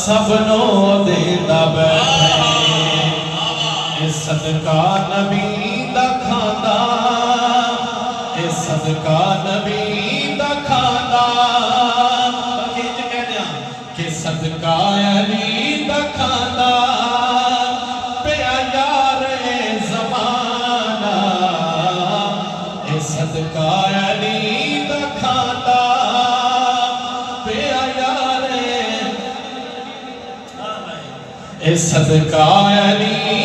सबनो देंदा बैठे ए सदका नबी दा खांदा ए सदका नबी दा खांदा इंज कह दिया कि सदका अली दा खांदा पिया यार ज़माना ए सदका अली दा खांदा पिया यार ए सदका अली